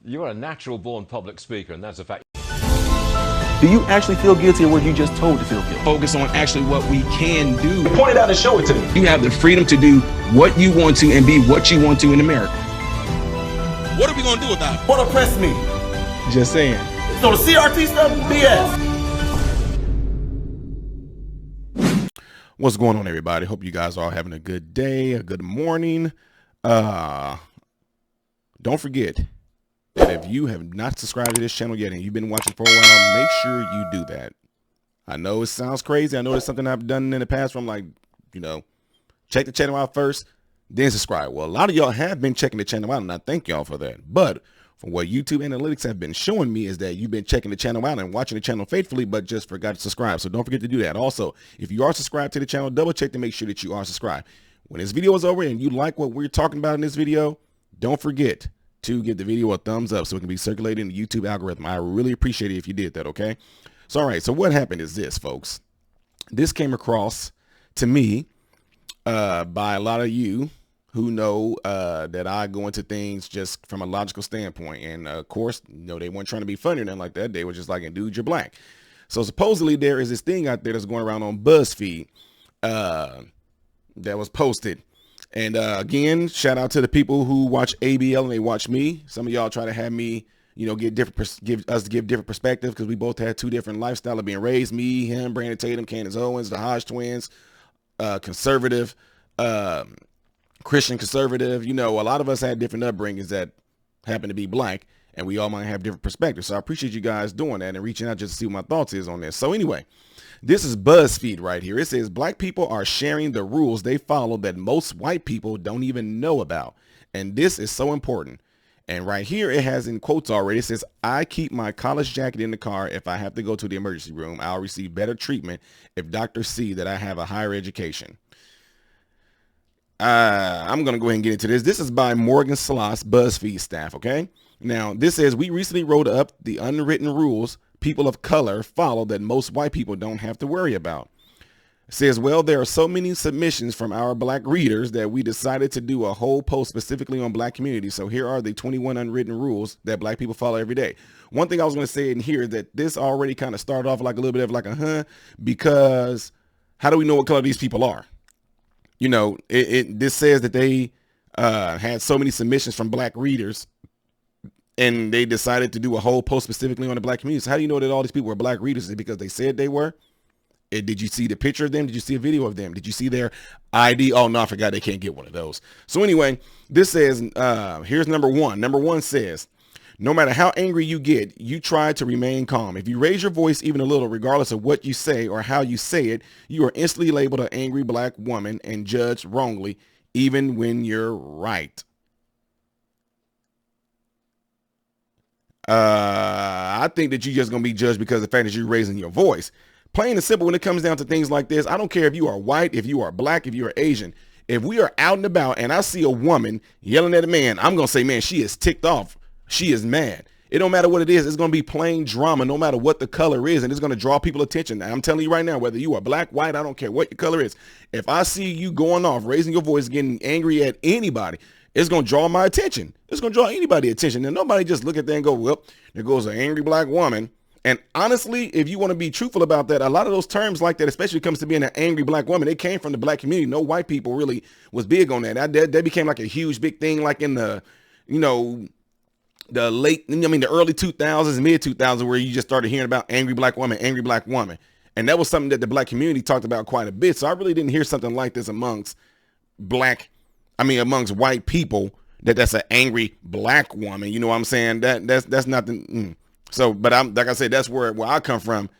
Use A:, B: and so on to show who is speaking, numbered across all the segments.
A: You are a natural born public speaker, and that's a fact.
B: Do you actually feel guilty or were you just told to feel guilty?
C: Focus on actually what we can do.
B: Point it out and show it to me.
C: You have the freedom to do what you want to and be what you want to in America.
D: What are we going to do about it?
B: What oppress me?
C: Just saying.
B: So the CRT stuff, BS.
D: What's going on, everybody? Hope you guys are all having a good day, a good morning. Don't forget that if you have not subscribed to this channel yet and you've been watching for a while, make sure you do that. I know it sounds crazy. I know it's something I've done in the past where I'm like, check the channel out first, then subscribe. Well, a lot of y'all have been checking the channel out, and I thank y'all for that. But from what YouTube analytics have been showing me is that you've been checking the channel out and watching the channel faithfully, but just forgot to subscribe. So don't forget to do that. Also, if you are subscribed to the channel, double check to make sure that you are subscribed. When this video is over and you like what we're talking about in this video, don't forget to give the video a thumbs up so it can be circulated in the YouTube algorithm. I really appreciate it if you did that, okay? So, all right, so what happened is this, folks. This came across to me by a lot of you who know that I go into things just from a logical standpoint. And of course, they weren't trying to be funny or nothing like that. They were just like, dude, you're black. So supposedly there is this thing out there that's going around on Buzzfeed that was posted. And again, shout out to the people who watch ABL and they watch me. Some of y'all try to have me, give different perspectives because we both had two different lifestyles of being raised. Me, him, Brandon Tatum, Candace Owens, the Hodge twins, conservative, Christian conservative. A lot of us had different upbringings that happen to be black, and we all might have different perspectives. So I appreciate you guys doing that and reaching out just to see what my thoughts is on this. So anyway, this is Buzzfeed right here. It says black people are sharing the rules they follow that most white people don't even know about. And this is so important. And right here, it has in quotes already. It says, I keep my college jacket in the car. If I have to go to the emergency room, I'll receive better treatment if doctors see that I have a higher education. I'm going to go ahead and get into this. This is by Morgan Sloss, Buzzfeed staff. Okay. Now this says we recently wrote up the unwritten rules people of color follow that most white people don't have to worry about. It says, well, there are so many submissions from our black readers that we decided to do a whole post specifically on black community. So here are the 21 unwritten rules that black people follow every day. One thing I was going to say in here is that this already kind of started off like a little bit of like because how do we know what color these people are? This says that they had so many submissions from black readers and they decided to do a whole post specifically on the black community. So how do you know that all these people were black readers? Is it because they said they were? Did you see the picture of them? Did you see a video of them? Did you see their ID? Oh, no, I forgot they can't get one of those. So anyway, this says, here's number one. Number one says, no matter how angry you get, you try to remain calm. If you raise your voice even a little, regardless of what you say or how you say it, you are instantly labeled an angry black woman and judged wrongly, even when you're right. I think that you're just going to be judged because of the fact that you're raising your voice. Plain and simple, when it comes down to things like this, I don't care if you are white, if you are black, if you are Asian. If we are out and about and I see a woman yelling at a man, I'm going to say, man, she is ticked off. She is mad. It don't matter what it is. It's going to be plain drama, no matter what the color is. And it's going to draw people attention. Now, I'm telling you right now, whether you are black, white, I don't care what your color is. If I see you going off, raising your voice, getting angry at anybody, it's going to draw my attention. It's going to draw anybody's attention. And nobody just look at that and go, well, there goes an angry black woman. And honestly, if you want to be truthful about that, a lot of those terms like that, especially when it comes to being an angry black woman, they came from the black community. No white people really was big on that. That became like a huge, big thing, like in the, the early 2000s, mid 2000s, where you just started hearing about angry black woman. And that was something that the black community talked about quite a bit. So I really didn't hear something like this amongst white people, that's an angry black woman. You know what I'm saying? That's nothing. So, but like I said, that's where I come from.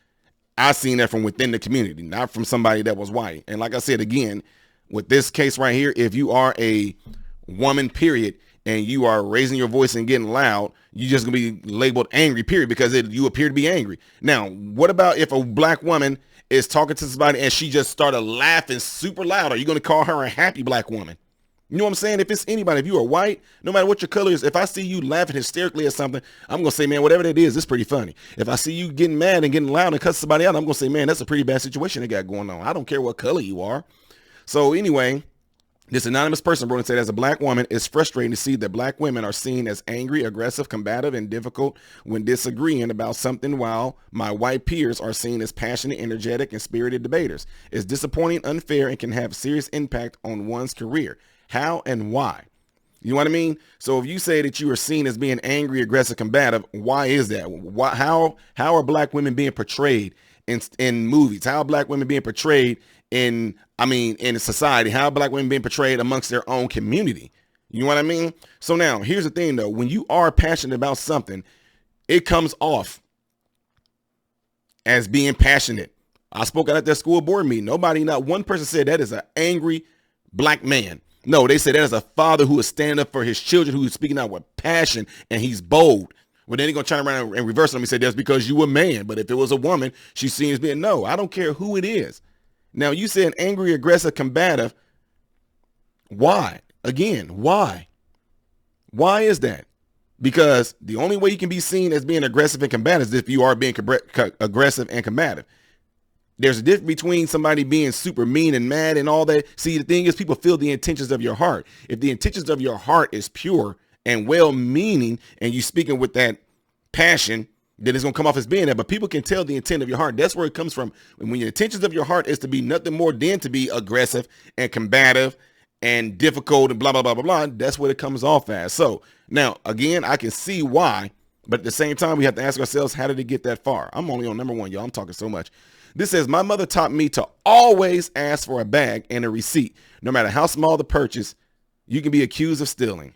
D: I seen that from within the community, not from somebody that was white. And like I said, again, with this case right here, if you are a woman, period, and you are raising your voice and getting loud, you're just gonna be labeled angry, period, because you appear to be angry. Now, what about if a black woman is talking to somebody and she just started laughing super loud? Are you gonna call her a happy black woman? You know what I'm saying? If it's anybody, if you are white, no matter what your color is, if I see you laughing hysterically at something, I'm going to say, man, whatever that is, it's pretty funny. If I see you getting mad and getting loud and cuss somebody out, I'm going to say, man, that's a pretty bad situation they got going on. I don't care what color you are. So anyway, This anonymous person wrote and said, as a black woman, it's frustrating to see that black women are seen as angry, aggressive, combative, and difficult when disagreeing about something, while my white peers are seen as passionate, energetic, and spirited debaters. It's disappointing, unfair, and can have serious impact on one's career. How and why? You know what I mean? So if you say that you are seen as being angry, aggressive, combative, why is that? How are black women being portrayed in movies? How are black women being portrayed in society? How are black women being portrayed amongst their own community? You know what I mean? So now here's the thing though. When you are passionate about something, it comes off as being passionate. I spoke out at that school board meeting. Not one person said that is an angry black man. No, they said that is a father who is standing up for his children, who is speaking out with passion, and he's bold. Well, then they're going to turn around and reverse them and say, that's because you a man. But if it was a woman, she's seen as being, no, I don't care who it is. Now, you said angry, aggressive, combative. Why? Again, why? Why is that? Because the only way you can be seen as being aggressive and combative is if you are being aggressive and combative. There's a difference between somebody being super mean and mad and all that. See, the thing is, people feel the intentions of your heart. If the intentions of your heart is pure and well-meaning, and you speaking with that passion, then it's going to come off as being that. But people can tell the intent of your heart. That's where it comes from. When your intentions of your heart is to be nothing more than to be aggressive and combative and difficult and blah, blah, blah, blah, blah, that's what it comes off as. So now, again, I can see why. But at the same time, we have to ask ourselves, how did it get that far? I'm only on number one, y'all. I'm talking so much. This says, my mother taught me to always ask for a bag and a receipt. No matter how small the purchase, you can be accused of stealing.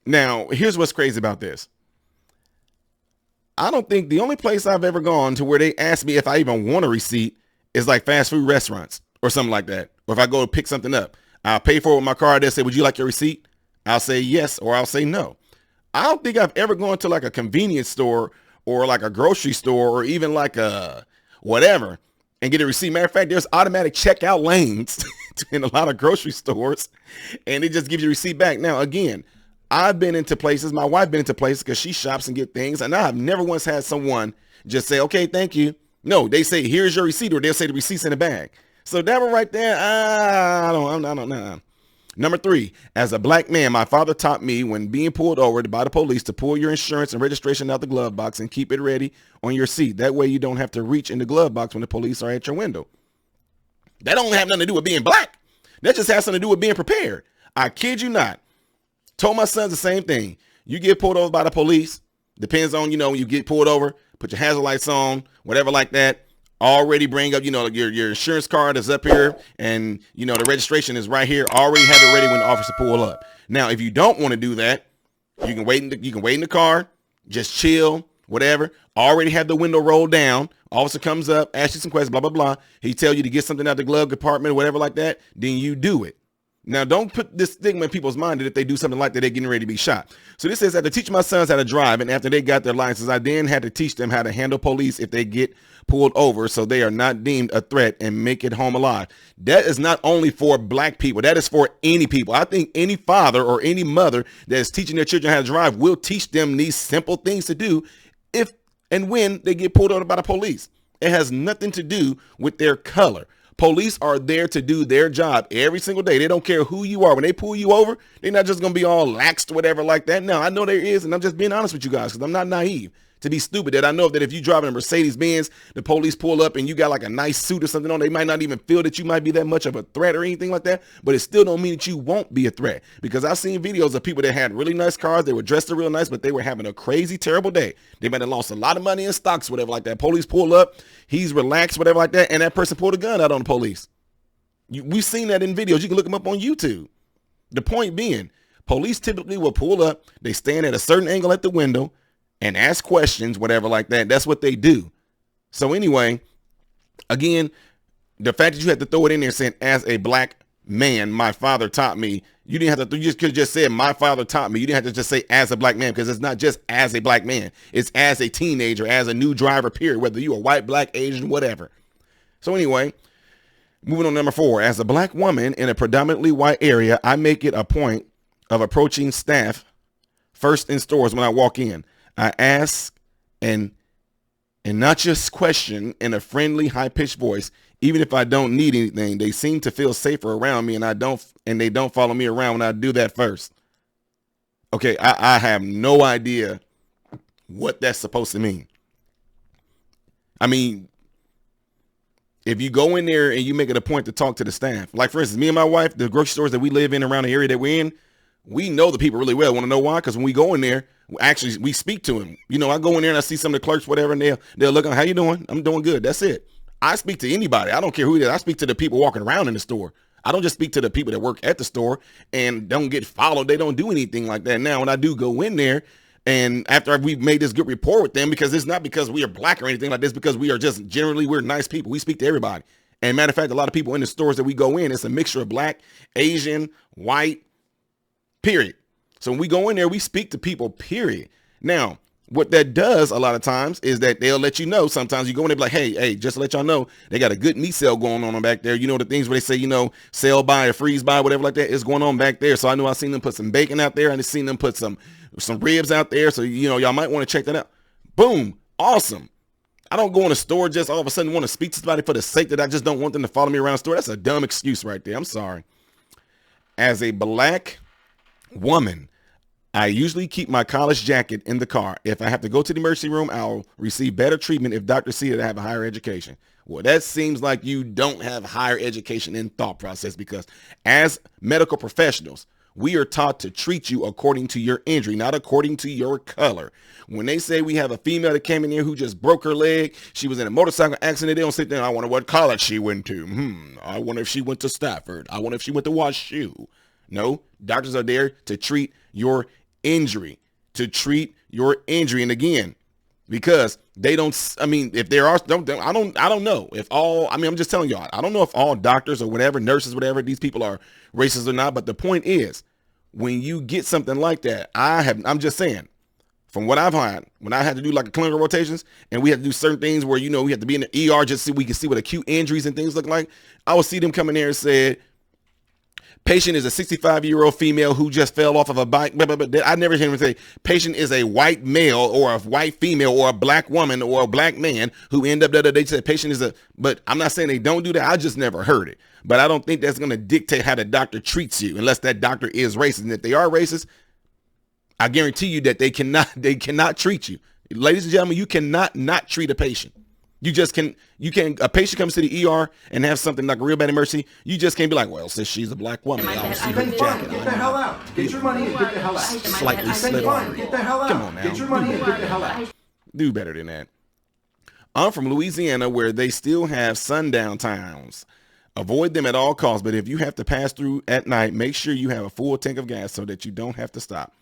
D: Now, here's what's crazy about this. I don't think the only place I've ever gone to where they ask me if I even want a receipt is like fast food restaurants or something like that. Or if I go to pick something up, I'll pay for it with my card. They'll say, would you like your receipt? I'll say yes, or I'll say no. I don't think I've ever gone to like a convenience store or like a grocery store or even like a whatever and get a receipt. Matter of fact, there's automatic checkout lanes in a lot of grocery stores, and it just gives you a receipt back. Now, again, I've been into places, my wife been into places because she shops and get things, and I've never once had someone just say, okay, thank you. No, they say, here's your receipt, or they'll say the receipt's in the bag. So that one right there, I don't know. Number 3, as a black man, my father taught me when being pulled over by the police to pull your insurance and registration out the glove box and keep it ready on your seat. That way you don't have to reach in the glove box when the police are at your window. That don't have nothing to do with being black. That just has something to do with being prepared. I kid you not. Told my sons the same thing. You get pulled over by the police. Depends on, when you get pulled over, put your hazard lights on, whatever like that. Already bring up, your insurance card is up here, and, the registration is right here. Already have it ready when the officer pull up. Now, if you don't want to do that, you can wait in the car, just chill, whatever. Already have the window rolled down. Officer comes up, asks you some questions, blah, blah, blah. He tell you to get something out the glove compartment, whatever like that. Then you do it. Now, don't put this stigma in people's mind that if they do something like that, they're getting ready to be shot. So this says, I had to teach my sons how to drive, and after they got their license, I then had to teach them how to handle police if they get pulled over, so they are not deemed a threat and make it home alive. That is not only for black people. That is for any people. I think any father or any mother that is teaching their children how to drive will teach them these simple things to do if and when they get pulled over by the police. It has nothing to do with their color. Police are there to do their job every single day. They don't care who you are. When they pull you over, they're not just going to be all laxed or whatever like that. No, I know there is, and I'm just being honest with you guys because I'm not naive to be stupid. That I know that if you driving a Mercedes-Benz, the police pull up and you got like a nice suit or something on, they might not even feel that you might be that much of a threat or anything like that, but it still don't mean that you won't be a threat, because I've seen videos of people that had really nice cars. They were dressed real nice, but they were having a crazy, terrible day. They might have lost a lot of money in stocks, whatever like that. Police pull up, he's relaxed, whatever like that, and that person pulled a gun out on the police. We've seen that in videos. You can look them up on YouTube. The point being, police typically will pull up. They stand at a certain angle at the window and ask questions, whatever like that. That's what they do. So anyway, again, the fact that you had to throw it in there saying, as a black man, my father taught me. You didn't have to, you just could have just said, my father taught me. You didn't have to just say as a black man, because it's not just as a black man. It's as a teenager, as a new driver, period, whether you are white, black, Asian, whatever. So anyway, moving on, number 4, as a black woman in a predominantly white area, I make it a point of approaching staff first in stores when I walk in. I ask and and not just question in a friendly, high-pitched voice. Even if I don't need anything, they seem to feel safer around me, and they don't follow me around when I do that first. Okay, I have no idea what that's supposed to mean. I mean, if you go in there and you make it a point to talk to the staff, like for instance, me and my wife, the grocery stores that we live in around the area that we're in, we know the people really well. Want to know why? Because when we go in there, we speak to them. You know, I go in there and I see some of the clerks, whatever, and they'll look, how you doing? I'm doing good. That's it. I speak to anybody. I don't care who it is. I speak to the people walking around in the store. I don't just speak to the people that work at the store and don't get followed. They don't do anything like that. Now, when I do go in there, and after we've made this good rapport with them, because it's not because we are black or anything like this, because we are just generally, we're nice people. We speak to everybody. And matter of fact, a lot of people in the stores that we go in, it's a mixture of black, Asian, white, period. So when we go in there, we speak to people, period. Now, what that does a lot of times is that they'll let you know. Sometimes you go in there, be like, hey, just to let y'all know, they got a good meat sale going on back there. You know, the things where they say, you know, sell by or freeze by, whatever like that is going on back there. So I know I've seen them put some bacon out there, and I've seen them put some ribs out there. So, you know, y'all might want to check that out. Boom. Awesome. I don't go in a store just all of a sudden want to speak to somebody for the sake that I just don't want them to follow me around the store. That's a dumb excuse right there. I'm sorry. As a black woman, I usually keep my college jacket in the car. If I have to go to the emergency room, I'll receive better treatment if doctors see that I have a higher education. Well, that seems like you don't have higher education in thought process, because as medical professionals, we are taught to treat you according to your injury, not according to your color. When they say we have a female that came in here who just broke her leg, she was in a motorcycle accident, they don't sit there, I wonder what college she went to. I wonder if she went to Stafford. I wonder if she went to WashU. No, doctors are there to treat your injury, And again, because they don't, I mean, if there are, I don't know if all, I mean, I'm just telling y'all, I don't know if all doctors or whatever, nurses, whatever, these people are racist or not. But the point is, when you get something like that, I'm just saying, from what I've had, when I had to do like a clinical rotations and we had to do certain things where, you know, we had to be in the ER just so we can see what acute injuries and things look like. I would see them come in there and say, patient is a 65-year-old female who just fell off of a bike. I never hear him say patient is a white male or a white female or a black woman or a black man who end up they said patient is a, but I'm not saying they don't do that. I just never heard it. But I don't think that's going to dictate how the doctor treats you unless that doctor is racist. And if they are racist, I guarantee you that they cannot treat you. Ladies and gentlemen, you cannot not treat a patient. You can, a patient comes to the ER and have something like a real bad emergency. You just can't be like, well, since she's a black woman, I don't see her jacket.
B: Get the hell out. Get your money and get the hell out.
D: Slightly slid on.
B: Get the hell out.
D: Come on now.
B: Get your money and get the hell out.
D: Do better than that. I'm from Louisiana, where they still have sundown towns. Avoid them at all costs, but if you have to pass through at night, make sure you have a full tank of gas so that you don't have to stop.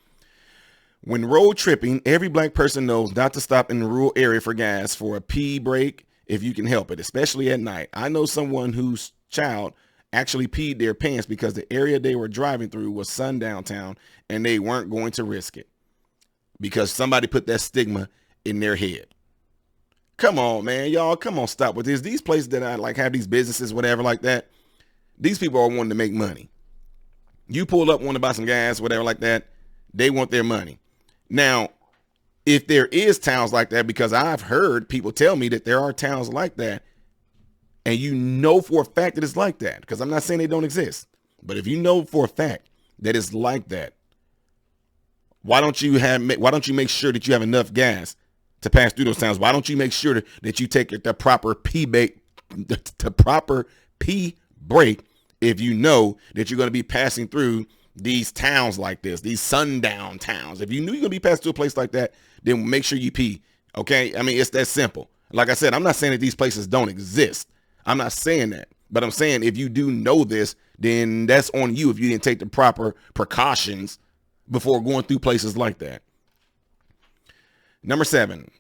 D: When road tripping, every black person knows not to stop in the rural area for gas for a pee break if you can help it, especially at night. I know someone whose child actually peed their pants because the area they were driving through was sundown town and they weren't going to risk it because somebody put that stigma in their head. Come on, man. Y'all, come on, stop with this. These places that I like have these businesses, whatever like that, these people are wanting to make money. You pull up, want to buy some gas, whatever like that, they want their money. Now, if there is towns like that, because I've heard people tell me that there are towns like that, and you know for a fact that it's like that, because I'm not saying they don't exist, but if you know for a fact that it's like that, why don't you make sure that you have enough gas to pass through those towns? Why don't you make sure that you take the proper pee break if you know that you're going to be passing through these towns like this, these sundown towns? If you knew you're gonna be passed to a place like that, then make sure you pee. Okay, I mean, it's that simple. Like I said, I'm not saying that these places don't exist. I'm not saying that, but I'm saying if you do know this, then that's on you if you didn't take the proper precautions before going through places like that. Number 7.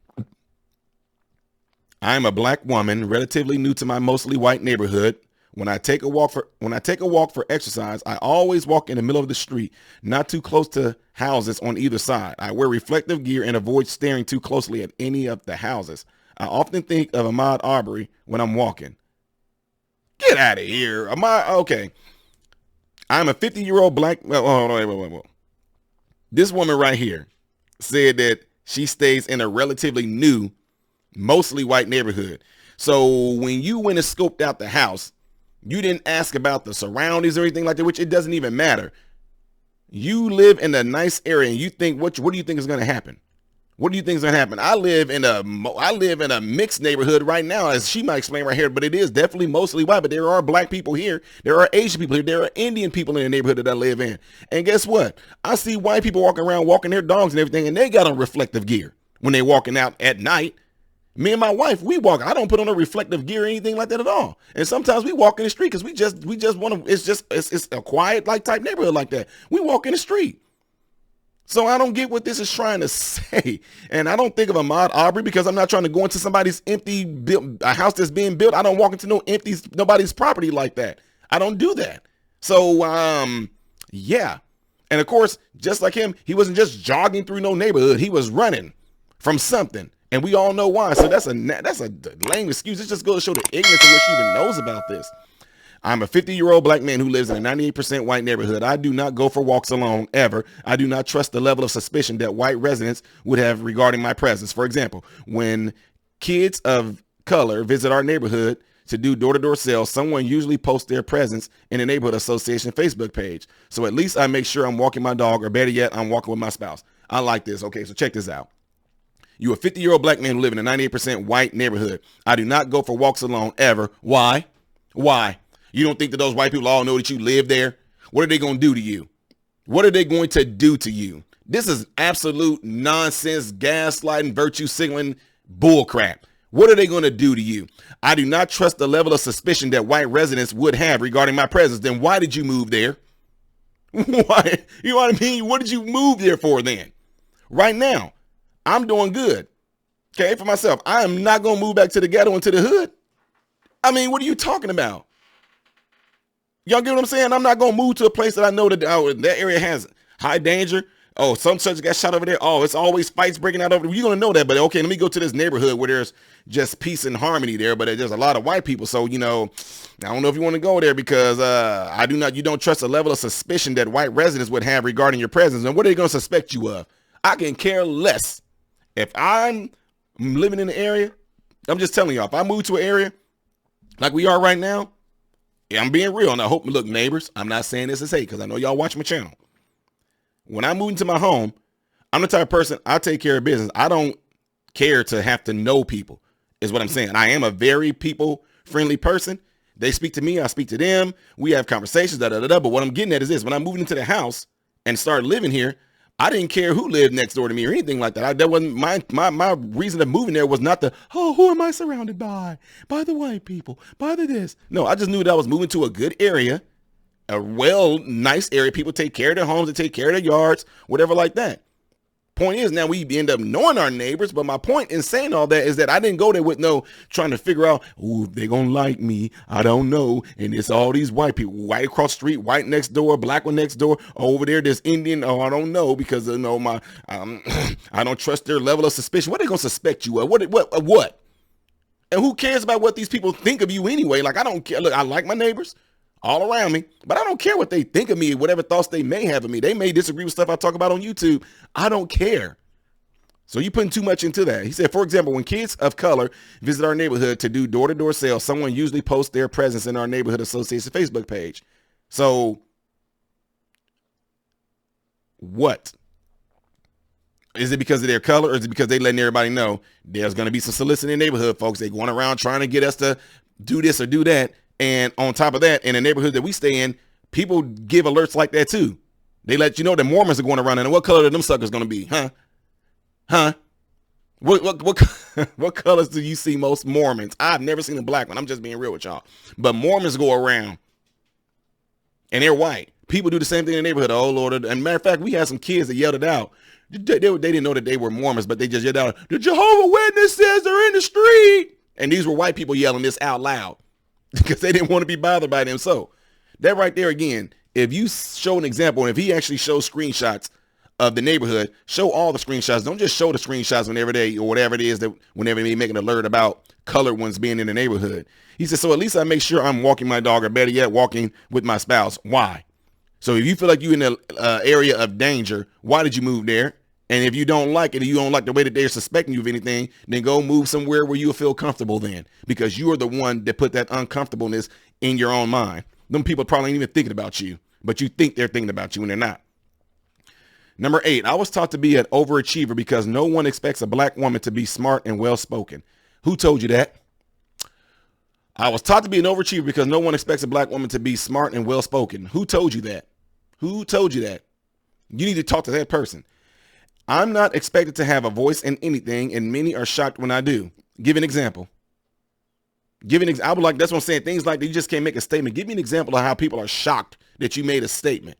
D: I'm a black woman, relatively new to my mostly white neighborhood. When I take a walk for exercise, I always walk in the middle of the street, not too close to houses on either side. I wear reflective gear and avoid staring too closely at any of the houses. I often think of Ahmaud Arbery when I'm walking. Get out of here. Okay. I'm a 50-year-old black. Wait. This woman right here said that she stays in a relatively new mostly white neighborhood. So when you went and scoped out the house, you didn't ask about the surroundings or anything like that, which it doesn't even matter. You live in a nice area and you think, what do you think is going to happen? What do you think is going to happen? I live in a mixed neighborhood right now, as she might explain right here, but it is definitely mostly white, but there are black people here. There are Asian people here. There are Indian people in the neighborhood that I live in. And guess what? I see white people walking around, walking their dogs and everything, and they got on reflective gear when they walking out at night. Me and my wife, we walk. I don't put on a reflective gear or anything like that at all. And sometimes we walk in the street because we just want to. It's a quiet like type neighborhood like that. We walk in the street. So I don't get what this is trying to say. And I don't think of Ahmaud Arbery because I'm not trying to go into somebody's a house that's being built. I don't walk into nobody's property like that. I don't do that. So yeah. And of course, just like him, he wasn't just jogging through no neighborhood. He was running from something. And we all know why. So that's a lame excuse. It just goes to show the ignorance of what she even knows about this. I'm a 50-year-old black man who lives in a 98% white neighborhood. I do not go for walks alone, ever. I do not trust the level of suspicion that white residents would have regarding my presence. For example, when kids of color visit our neighborhood to do door-to-door sales, someone usually posts their presence in the neighborhood association Facebook page. So at least I make sure I'm walking my dog, or better yet, I'm walking with my spouse. I like this. Okay, so check this out. You're a 50-year-old black man who lives in a 98% white neighborhood. I do not go for walks alone, ever. Why? Why? You don't think that those white people all know that you live there? What are they going to do to you? What are they going to do to you? This is absolute nonsense, gaslighting, virtue signaling bullcrap. What are they going to do to you? I do not trust the level of suspicion that white residents would have regarding my presence. Then why did you move there? Why? You know what I mean? What did you move there for then? Right now, I'm doing good. Okay, for myself. I am not going to move back to the ghetto and to the hood. I mean, what are you talking about? Y'all get what I'm saying? I'm not going to move to a place that I know that that area has high danger. Oh, some church got shot over there. Oh, it's always fights breaking out over there. You're going to know that. But okay, let me go to this neighborhood where there's just peace and harmony there. But there's a lot of white people. So, you know, I don't know if you want to go there because you don't trust the level of suspicion that white residents would have regarding your presence. And what are they going to suspect you of? I can care less. If I'm living in the area, I'm just telling y'all, if I move to an area like we are right now, yeah, I'm being real. And I hope, look, neighbors, I'm not saying this as hate because I know y'all watch my channel. When I move into my home, I'm the type of person, I take care of business. I don't care to have to know people, is what I'm saying. I am a very people-friendly person. They speak to me, I speak to them. We have conversations, But what I'm getting at is this. When I moved into the house and started living here, I didn't care who lived next door to me or anything like that. That wasn't my reason of moving there was not who am I surrounded by? By the white people, by the this. No, I just knew that I was moving to a good area, a nice area. People take care of their homes, they take care of their yards, whatever like that. Point is, now we end up knowing our neighbors, but my point in saying all that is that I didn't go there with trying to figure out, oh, they're going to like me. I don't know. And it's all these white people, white across the street, white next door, black one next door. Over there, there's Indian. Oh, I don't know because I don't trust their level of suspicion. What are they going to suspect you of? What? And who cares about what these people think of you anyway? Like, I don't care. Look, I like my neighbors all around me, but I don't care what they think of me, whatever thoughts they may have of me. They may disagree with stuff I talk about on YouTube. I don't care. So you putting too much into that. He said, for example, when kids of color visit our neighborhood to do door-to-door sales, someone usually posts their presence in our neighborhood association Facebook page. So what? Is it because of their color, or is it because they letting everybody know there's going to be some soliciting in the neighborhood, folks? They going around trying to get us to do this or do that. And on top of that, in the neighborhood that we stay in, people give alerts like that too. They let you know that Mormons are going around, and what color are them suckers going to be? Huh? What colors do you see most Mormons? I've never seen a black one. I'm just being real with y'all. But Mormons go around, and they're white. People do the same thing in the neighborhood. Oh, Lord. And matter of fact, we had some kids that yelled it out. They didn't know that they were Mormons, but they just yelled out, the Jehovah's Witnesses are in the street. And these were white people yelling this out loud because they didn't want to be bothered by them. So that right there again, if you show an example, and if he actually shows screenshots of the neighborhood, show all the screenshots. Don't just show the screenshots whenever they, or whatever it is that whenever they make an alert about colored ones being in the neighborhood. He said, so at least I make sure I'm walking my dog, or better yet, walking with my spouse. Why? So if you feel like you're in an area of danger, why did you move there? And if you don't like it, and you don't like the way that they're suspecting you of anything, then go move somewhere where you'll feel comfortable then, because you are the one that put that uncomfortableness in your own mind. Them people probably ain't even thinking about you, but you think they're thinking about you when they're not. Number 8, I was taught to be an overachiever because no one expects a black woman to be smart and well-spoken. Who told you that? I was taught to be an overachiever because no one expects a black woman to be smart and well-spoken. Who told you that? Who told you that? You need to talk to that person. I'm not expected to have a voice in anything, and many are shocked when I do. Give an example. I would like, that's what I'm saying. Things like that, you just can't make a statement. Give me an example of how people are shocked that you made a statement.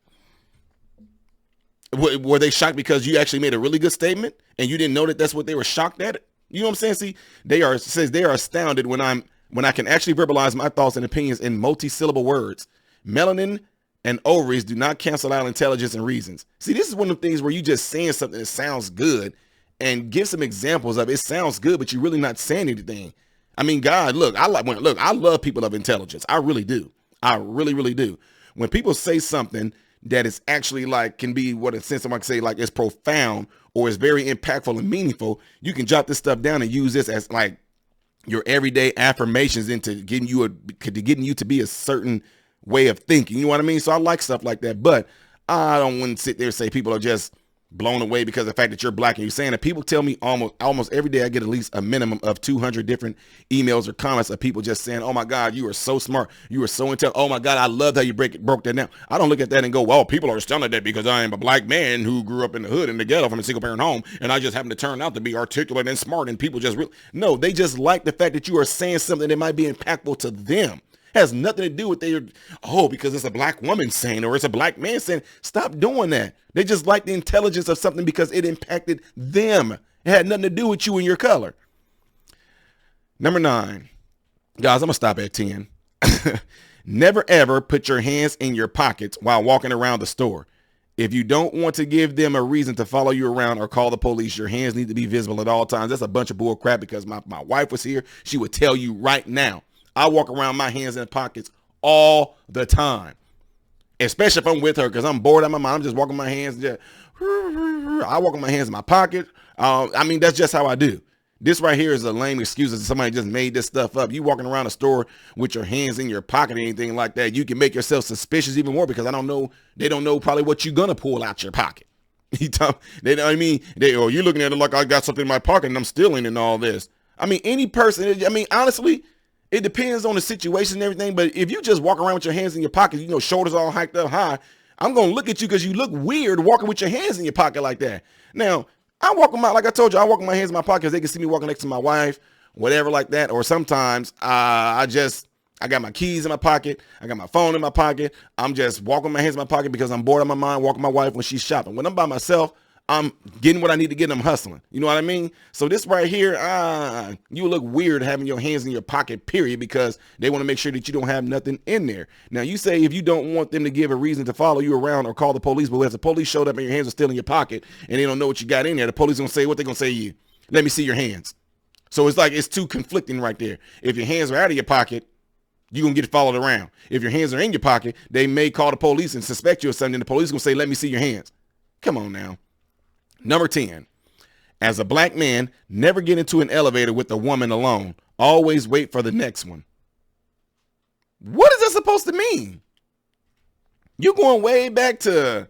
D: Were they shocked because you actually made a really good statement and you didn't know that that's what they were shocked at? You know what I'm saying? See, they are astounded when I can actually verbalize my thoughts and opinions in multi-syllable words. Melanin and ovaries do not cancel out intelligence and reasons. See, this is one of the things where you just saying something that sounds good and give some examples of it. Sounds good, but you're really not saying anything. I mean, God, I love people of intelligence. I really do. I really, really do. When people say something that is actually like, can be what in sense someone can say like it's profound or is very impactful and meaningful, you can jot this stuff down and use this as like your everyday affirmations into getting you to be a certain way of thinking. You know what I mean? So I like stuff like that, but I don't want to sit there and say people are just blown away because of the fact that you're black and you're saying that. People tell me almost every day I get at least a minimum of 200 different emails or comments of people just saying, oh my God, you are so smart. You are so intelligent. Oh my God, I love how you broke that down. I don't look at that and go, well, people are astounded at that because I am a black man who grew up in the hood in the ghetto from a single parent home. And I just happen to turn out to be articulate and smart, and people just no, they just like the fact that you are saying something that might be impactful to them. Has nothing to do with because it's a black woman saying or it's a black man saying. Stop doing that. They just like the intelligence of something because it impacted them. It had nothing to do with you and your color. Number 9, guys, I'm gonna stop at 10. Never ever put your hands in your pockets while walking around the store. If you don't want to give them a reason to follow you around or call the police, your hands need to be visible at all times. That's a bunch of bull crap, because my wife was here. She would tell you right now. I walk around my hands in pockets all the time, especially if I'm with her, because I'm bored out of my mind. I'm just walking my hands. I walk with my hands in my pocket. I mean, that's just how I do. This right here is a lame excuse that somebody just made this stuff up. You walking around a store with your hands in your pocket or anything like that, you can make yourself suspicious even more, because they don't know probably what you're gonna pull out your pocket. They know what I mean? You're looking at it like I got something in my pocket and I'm stealing and all this. I mean, any person, honestly, it depends on the situation and everything, but if you just walk around with your hands in your pocket, shoulders all hiked up high, I'm going to look at you because you look weird walking with your hands in your pocket like that. Now, like I told you, I walk with my hands in my pocket because they can see me walking next to my wife, whatever like that. Or sometimes I got my keys in my pocket. I got my phone in my pocket. I'm just walking my hands in my pocket because I'm bored out of my mind, walking my wife when she's shopping. When I'm by myself, I'm getting what I need to get. I'm hustling. You know what I mean? So this right here, you look weird having your hands in your pocket, period, because they want to make sure that you don't have nothing in there. Now, you say if you don't want them to give a reason to follow you around or call the police, but if the police showed up and your hands are still in your pocket and they don't know what you got in there, the police going to say what they going to say to you. Let me see your hands. So it's too conflicting right there. If your hands are out of your pocket, you're going to get followed around. If your hands are in your pocket, they may call the police and suspect you of something. And the police going to say, let me see your hands. Come on now. Number 10, as a black man, never get into an elevator with a woman alone. Always wait for the next one. What is that supposed to mean? You're going way back to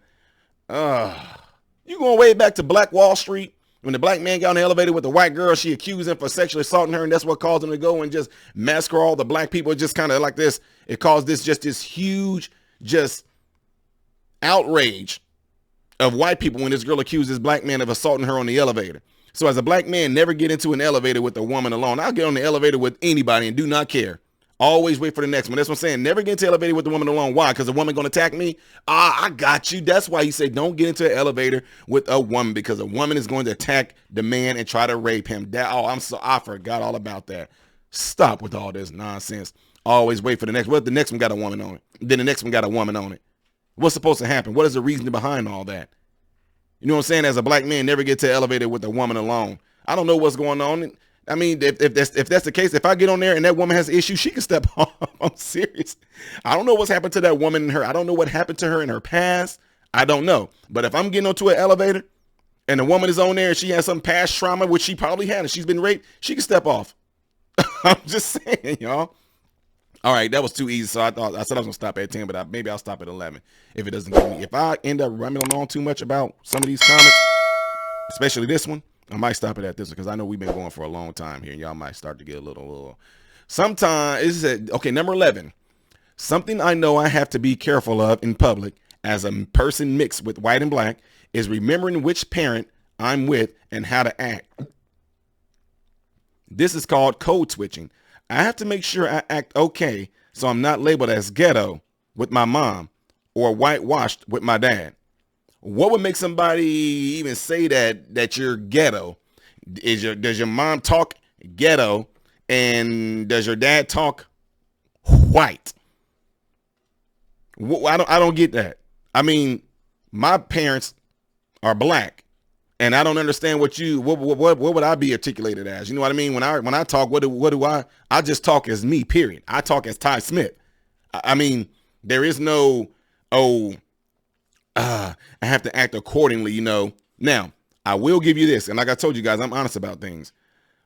D: Black Wall Street. When the black man got in the elevator with the white girl, she accused him for sexually assaulting her, and that's what caused him to go and just massacre all the black people. Just kind of like this. It caused this huge outrage of white people when this girl accused this black man of assaulting her on the elevator. So as a black man, never get into an elevator with a woman alone. I'll get on the elevator with anybody and do not care. Always wait for the next one. That's what I'm saying. Never get into an elevator with a woman alone. Why? Because a woman going to attack me? I got you. That's why you say don't get into an elevator with a woman, because a woman is going to attack the man and try to rape him. I forgot all about that. Stop with all this nonsense. Always wait for the next. What if the next one got a woman on it? Then the next one got a woman on it. What's supposed to happen? What is the reason behind all that? You know what I'm saying? As a black man, never get to the elevator with a woman alone. I don't know what's going on. I mean, if that's the case, if I get on there and that woman has issues, she can step off. I'm serious. I don't know what's happened to that woman and her. I don't know what happened to her in her past. I don't know. But if I'm getting onto an elevator and the woman is on there and she has some past trauma, which she probably had, and she's been raped, she can step off. I'm just saying, y'all. All right, that was too easy. So I said I was gonna stop at 10, but maybe I'll stop at 11 if it doesn't give me. If I end up running on too much about some of these comments, especially this one, I might stop it at this one because I know we've been going for a long time here, and y'all might start to get a little. Sometimes okay. Number 11. Something I know I have to be careful of in public as a person mixed with white and black is remembering which parent I'm with and how to act. This is called code switching. I have to make sure I act okay so I'm not labeled as ghetto with my mom or whitewashed with my dad. What would make somebody even say that you're ghetto? Does your mom talk ghetto and does your dad talk white? I don't get that. I mean, my parents are black, and I don't understand what would I be articulated as? You know what I mean? When I talk, what do I just talk as me, period. I talk as Ty Smith. I mean, there is no, I have to act accordingly, you know. Now, I will give you this, and like I told you guys, I'm honest about things.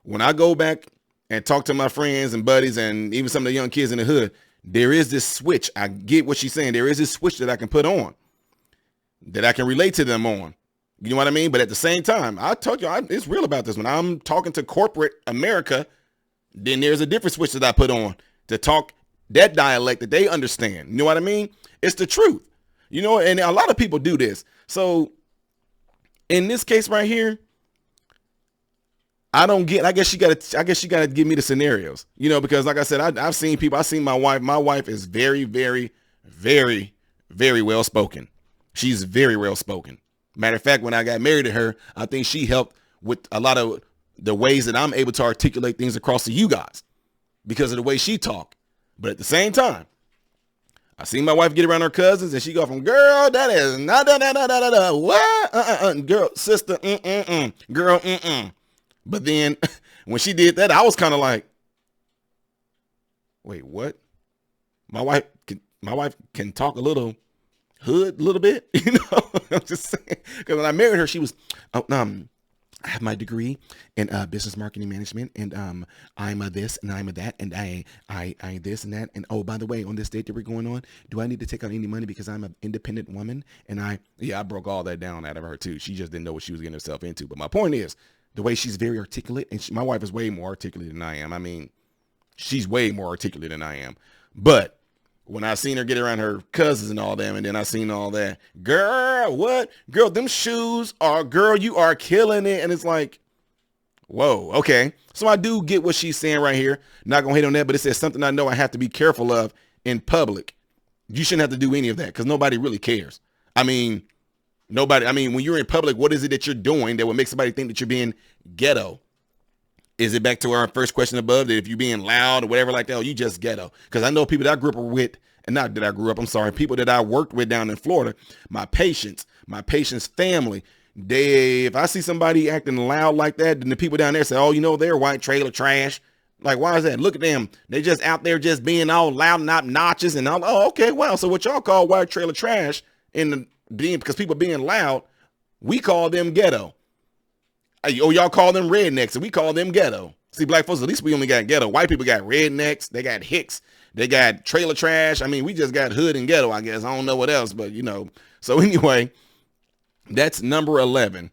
D: When I go back and talk to my friends and buddies and even some of the young kids in the hood, there is this switch. I get what she's saying. There is this switch that I can put on, that I can relate to them on. You know what I mean? But at the same time, I told you, it's real about this. When I'm talking to corporate America, then there's a different switch that I put on to talk that dialect that they understand. You know what I mean? It's the truth. You know, and a lot of people do this. So in this case right here, I guess you gotta give me the scenarios, you know, because like I said, I've seen people. I've seen my wife. My wife is very, very, very, very well spoken. She's very well spoken. Matter of fact, when I got married to her, I think she helped with a lot of the ways that I'm able to articulate things across to you guys because of the way she talk. But at the same time, I seen my wife get around her cousins and she go from, girl, that is not what? Girl, sister, girl, But then when she did that, I was kind of like, wait, what? My wife can talk a little hood, a little bit, you know. I'm just saying, because when I married her, she was, I have my degree in business marketing management, and I'm a this and I'm a that, and I this and that, and oh, by the way, on this date that we're going on, do I need to take out any money because I'm an independent woman? And I broke all that down out of her too. She just didn't know what she was getting herself into. But my point is, the way she's very articulate, and my wife is way more articulate than I am. I mean, she's way more articulate than I am. But when I seen her get around her cousins and all them, and then I seen all that, girl, what? Girl, them shoes are, girl, you are killing it. And it's like, whoa, okay. So I do get what she's saying right here. Not gonna hate on that, but it says something I know I have to be careful of in public. You shouldn't have to do any of that because nobody really cares. I mean, when you're in public, what is it that you're doing that would make somebody think that you're being ghetto? Is it back to our first question above, that if you're being loud or whatever like that, you just ghetto? Because I know people that I grew up with, and not that I grew up, I'm sorry, people that I worked with down in Florida, my patients family, if I see somebody acting loud like that, then the people down there say, oh, you know, they're white trailer trash. Like, why is that? Look at them. They just out there just being all loud and obnoxious and all. Oh, okay, wow. So what y'all call white trailer trash because people being loud, we call them ghetto. Oh, y'all call them rednecks, and we call them ghetto. See, black folks, at least we only got ghetto. White people got rednecks. They got hicks. They got trailer trash. I mean, we just got hood and ghetto, I guess. I don't know what else, but you know. So anyway, that's number 11.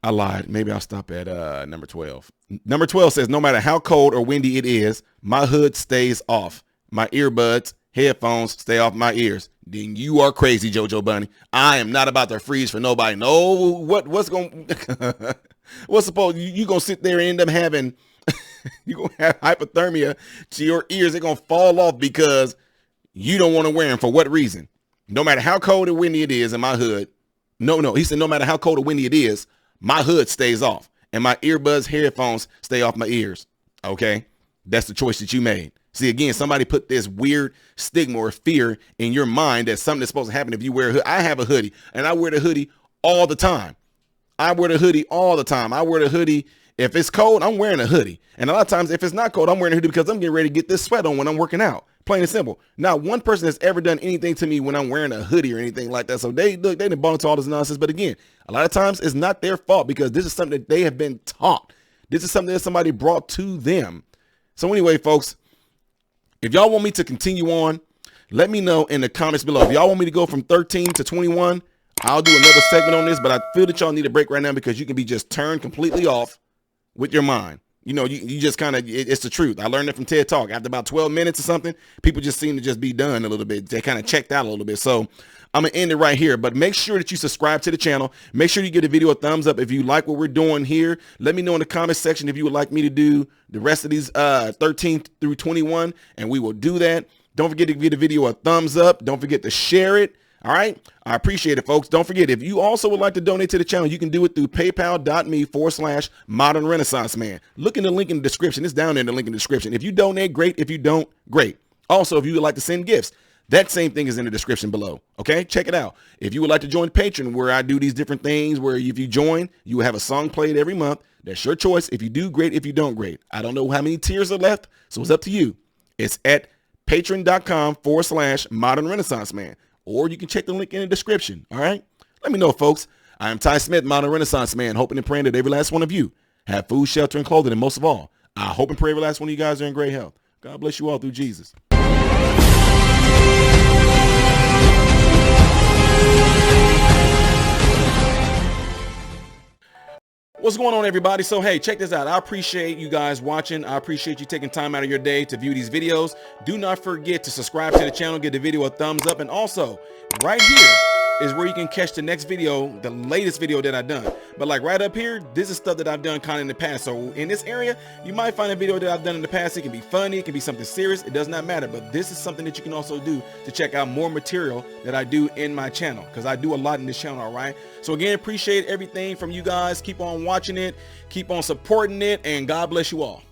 D: I lied. Maybe I'll stop at number 12. Number 12 says, no matter how cold or windy it is, my hood stays off. My earbuds, headphones stay off my ears. Then you are crazy, JoJo Bunny. I am not about to freeze for nobody. No, what's going what's supposed you gonna sit there and end up having you gonna have hypothermia to your ears. They're gonna fall off because you don't want to wear them. For what reason? No matter how cold or windy it is in my hood. No, he said no matter how cold or windy it is, my hood stays off and my earbuds, headphones stay off my ears. Okay, that's the choice that you made. See, again, somebody put this weird stigma or fear in your mind that something is supposed to happen if you wear a hoodie. I have a hoodie, and I wear the hoodie all the time. I wear the hoodie. If it's cold, I'm wearing a hoodie. And a lot of times, if it's not cold, I'm wearing a hoodie because I'm getting ready to get this sweat on when I'm working out. Plain and simple. Not one person has ever done anything to me when I'm wearing a hoodie or anything like that. So they didn't bought into all this nonsense. But again, a lot of times it's not their fault because this is something that they have been taught. This is something that somebody brought to them. So anyway, folks, if y'all want me to continue on, let me know in the comments below. If y'all want me to go from 13 to 21, I'll do another segment on this, but I feel that y'all need a break right now because you can be just turned completely off with your mind. You know, you just kind of, it's the truth. I learned it from TED Talk. After about 12 minutes or something, people just seem to just be done a little bit. They kind of checked out a little bit. So I'm going to end it right here, but make sure that you subscribe to the channel. Make sure you give the video a thumbs up if you like what we're doing here. Let me know in the comment section if you would like me to do the rest of these 13 through 21, and we will do that. Don't forget to give the video a thumbs up. Don't forget to share it. All right. I appreciate it, folks. Don't forget, if you also would like to donate to the channel, you can do it through paypal.me/Modern Renaissance Man. Look in the link in the description. It's down there in the link in the description. If you donate, great. If you don't, great. Also, if you would like to send gifts, that same thing is in the description below. Okay, check it out. If you would like to join Patreon, where I do these different things, where if you join, you will have a song played every month. That's your choice. If you do, great. If you don't, great. I don't know how many tiers are left, so it's up to you. It's at patreon.com/Modern Renaissance Man. Or you can check the link in the description. All right. Let me know, folks. I am Ty Smith, Modern Renaissance Man, hoping and praying that every last one of you have food, shelter, and clothing. And most of all, I hope and pray every last one of you guys are in great health. God bless you all through Jesus. What's going on, everybody? So, hey, check this out. I appreciate you guys watching. I appreciate you taking time out of your day to view these videos. Do not forget to subscribe to the channel, give the video a thumbs up, and also right here is where you can catch the next video, the latest video that I've done. But like right up here, this is stuff that I've done kind of in the past. So in this area, you might find a video that I've done in the past. It can be funny, it can be something serious. It does not matter. But this is something that you can also do to check out more material that I do in my channel, because I do a lot in this channel. All right. So again, appreciate everything from you guys. Keep on watching it, keep on supporting it, and God bless you all.